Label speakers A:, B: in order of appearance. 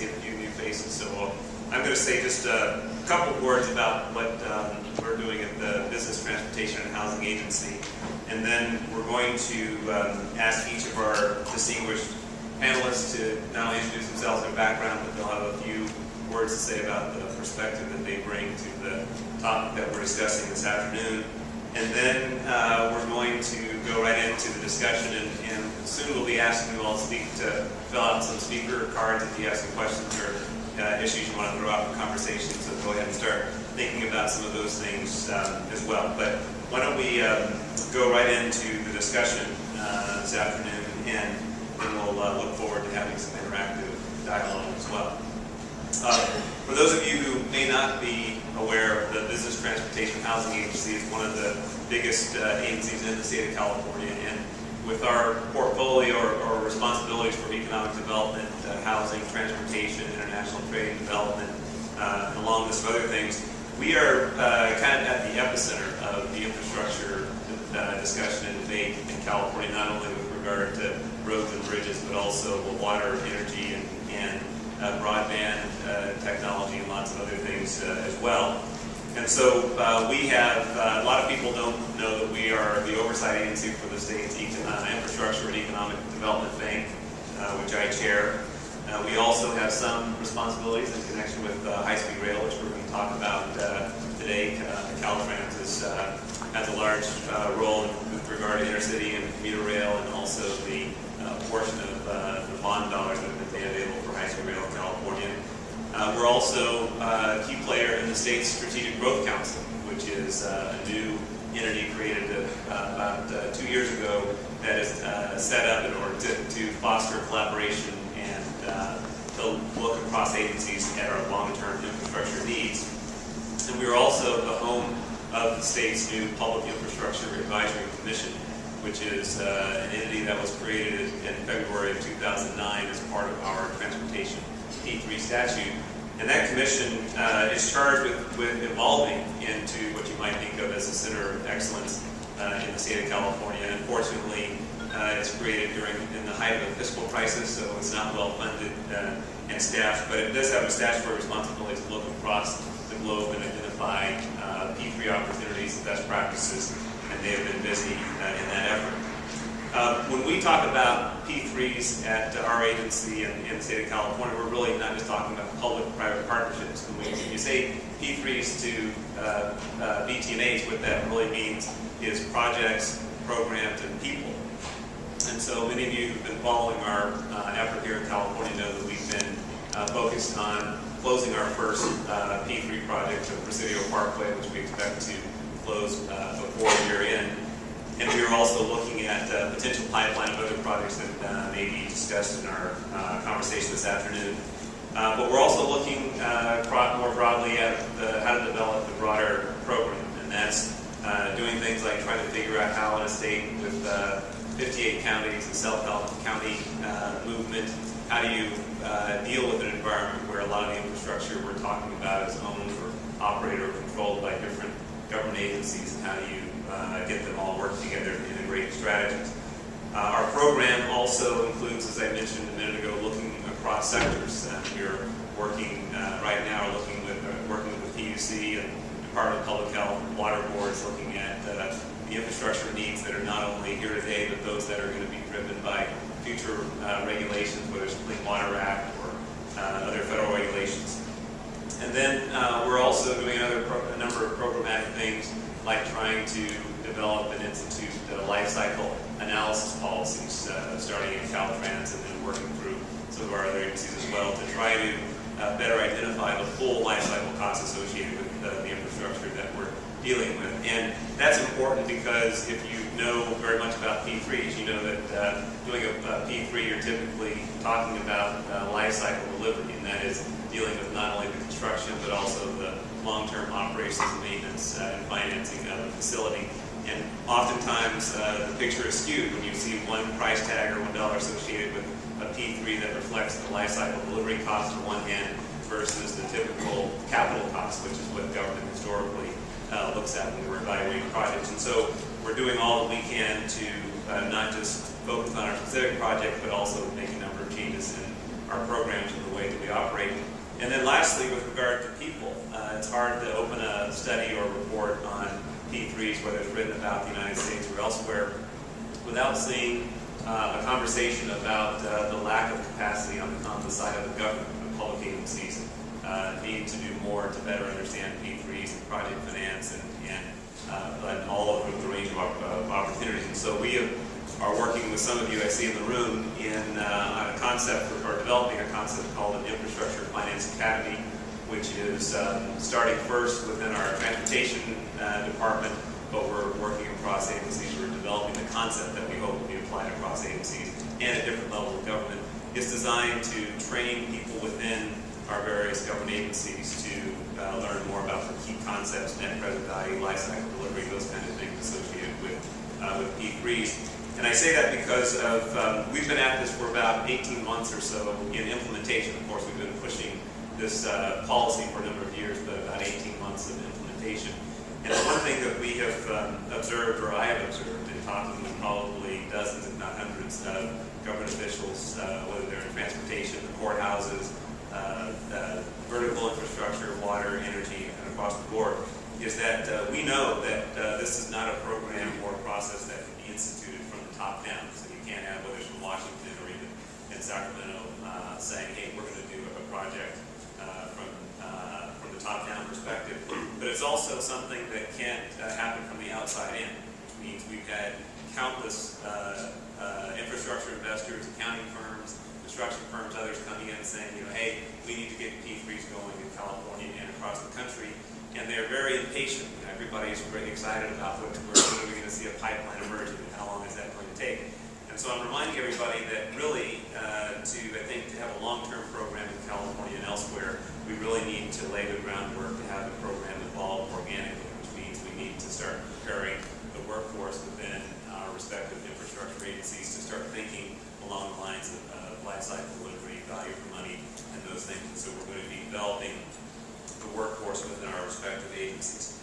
A: a few new faces. So I'm going to say just a couple of words about what we're doing at the Business Transportation and Housing Agency. And then we're going to ask each of our distinguished panelists to not only introduce themselves and their background, but they'll have a few words to say about the perspective that they bring to the topic that we're discussing this afternoon. And then we're going to go right into the discussion, and soon we'll be asking you all to fill out some speaker cards if you have some questions or issues you want to throw out in the conversation. So go ahead and start thinking about some of those things as well. But why don't we go right into the discussion this afternoon, and then we'll look forward to having some interactive dialogue as well. For those of you who may not be aware, the Business Transportation Housing Agency is one of the biggest agencies in the state of California, and with our portfolio or responsibilities for economic development, housing, transportation, international trade and development, and a long list of other things, we are kind of at the epicenter of the infrastructure discussion and debate in California, not only with regard to roads and bridges, but also water, energy, and broadband technology and lots of other things as well. And so we have, a lot of people don't know that we are the oversight agency for the state's infrastructure and economic development bank, which I chair. We also have some responsibilities in connection with high-speed rail, which we're going to talk about today. Caltrans has a large role with regard to intercity and commuter rail, and also the portion of the bond dollars that have been made available for high-speed rail in California. We're also a key player in the state's Strategic Growth Council, which is a new entity created about 2 years ago that is set up in order to foster collaboration and to look across agencies at our long-term infrastructure needs. And we are also the home of the state's new Public Infrastructure Advisory Commission, which is an entity that was created in February of 2009 as part of our transportation P3 statute. And that commission is charged with evolving into what you might think of as a center of excellence in the state of California. And unfortunately, it's created in the height of a fiscal crisis, so it's not well funded and staffed, but it does have a statutory responsibility to look across the globe and identify P3 opportunities and best practices, and they have been busy in that effort. When we talk about P3s at our agency in the state of California, we're really not just talking about public-private partnerships. When you say P3s to BT&H, what that really means is projects, programs, and people. And so many of you who've been following our effort here in California know that we've been focused on closing our first P3 project, the Presidio Parkway, which we expect to close before year-end. And we are also looking at potential pipeline of other projects that may be discussed in our conversation this afternoon. But we're also looking more broadly at how to develop the broader program, and that's doing things like trying to figure out how in a state with 58 counties and self-help county movement, how do you deal with an environment where a lot of the infrastructure we're talking about is owned or operated or controlled by different government agencies, and how do you get them all working together to integrate strategies. Our program also includes, as I mentioned a minute ago, looking across sectors. We're working right now, working with the PUC and Department of Public Health and water boards, looking at the infrastructure needs that are not only here today, but those that are going to be driven by future regulations, whether it's the Clean Water Act or other federal regulations. And then we're also doing a number of programmatic things, like trying to develop and institute life cycle analysis policies, starting in Caltrans and then working through some of our other agencies as well, to try to better identify the full life cycle costs associated with the infrastructure that we're dealing with. And that's important because if you know very much about P3s, you know that doing a P3, you're typically talking about life cycle delivery, and that is dealing with not only the construction, but also the long-term operations and maintenance and financing of the facility. And oftentimes the picture is skewed when you see one price tag or $1 associated with a P3 that reflects the life cycle delivery cost on one hand versus the typical capital cost, which is what government historically looks at when we're evaluating projects. And so we're doing all that we can to not just focus on our specific project, but also make a number of changes in our programs in the way that we we operate. And then lastly, with regard to people, it's hard to open a study or report on P3s, whether it's written about the United States or elsewhere, without seeing a conversation about the lack of capacity on the side of the government. The public agencies need to do more to better understand P3s and project finance and all of the range of opportunities. And so we are working with some of you I see in the room on a concept, or developing a concept called an Infrastructure Finance Academy, which is starting first within our transportation department, but we're working across agencies. We're developing the concept that we hope will be applied across agencies and at different levels of government. It's designed to train people within our various government agencies to learn more about the key concepts, net present value, life cycle delivery, those kind of things associated with P3s. And I say that because we've been at this for about 18 months or so in implementation. Of course, we've been pushing this policy for a number of years, but about 18 months of implementation. And one thing that we have observed, or I have observed, in talking with probably dozens, if not hundreds, of government officials, whether they're in transportation, the courthouses, vertical infrastructure, water, energy, and across the board, is that we know that this is not a program or a process that can be instituted from the top down. So you can't have, whether it's from Washington or even in Sacramento, saying, hey, we're going to do a project from the top-down perspective. But it's also something that can't happen from the outside in. Which means we've had countless infrastructure investors, accounting firms, construction firms, others coming in and saying, hey, we need to get P3s going in California and across the country. And they're very impatient. Everybody's very excited about when are we going to see a pipeline emerging and how long is that going to take. And so I'm reminding everybody that really to have a long-term program in California and elsewhere, we really need to lay the groundwork to have the program evolve organically, which means we need to start preparing the workforce within our respective infrastructure agencies to start thinking along the lines of life cycle delivery, value for money, and those things. And so we're going to be developing the workforce within our respective agencies.